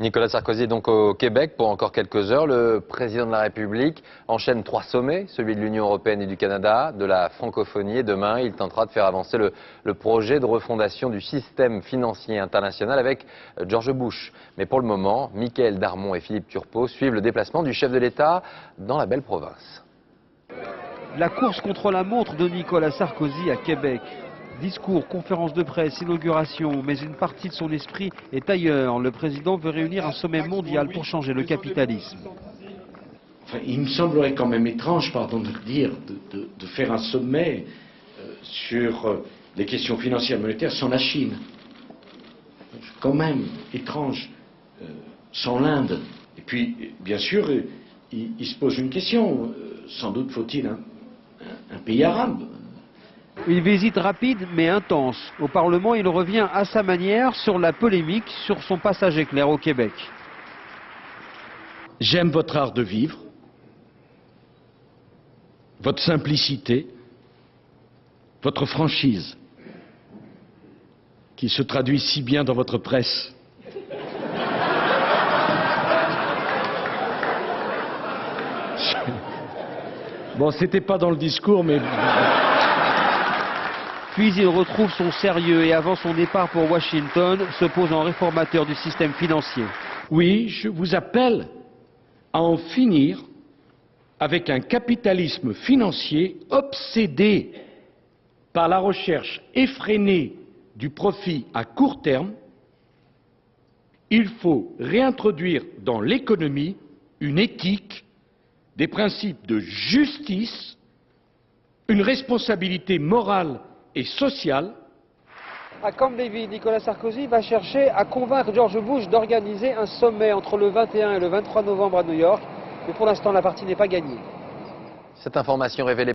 Nicolas Sarkozy est donc au Québec pour encore quelques heures. Le président de la République enchaîne 3 sommets, celui de l'Union européenne et du Canada, de la francophonie. Et demain, il tentera de faire avancer le projet de refondation du système financier international avec George Bush. Mais pour le moment, Michaël Darmon et Philippe Turpot suivent le déplacement du chef de l'État dans la belle province. La course contre la montre de Nicolas Sarkozy à Québec. Discours, conférence de presse, inauguration, mais une partie de son esprit est ailleurs. Le président veut réunir un sommet mondial pour changer le capitalisme. Enfin, il me semblerait quand même étrange, pardon de le dire, de faire un sommet sur les questions financières et monétaires sans la Chine. Quand même étrange, sans l'Inde. Et puis, bien sûr, il se pose une question. Sans doute faut-il un pays arabe. Une visite rapide mais intense. Au Parlement, il revient à sa manière sur la polémique sur son passage éclair au Québec. J'aime votre art de vivre, votre simplicité, votre franchise, qui se traduit si bien dans votre presse. Bon, c'était pas dans le discours, mais... Puis il retrouve son sérieux et avant son départ pour Washington, se pose en réformateur du système financier. Oui, je vous appelle à en finir avec un capitalisme financier obsédé par la recherche effrénée du profit à court terme. Il faut réintroduire dans l'économie une éthique, des principes de justice, une responsabilité morale et sociale. À Camp David, Nicolas Sarkozy va chercher à convaincre George Bush d'organiser un sommet entre le 21 et le 23 novembre à New York. Mais pour l'instant, la partie n'est pas gagnée. Cette information révélée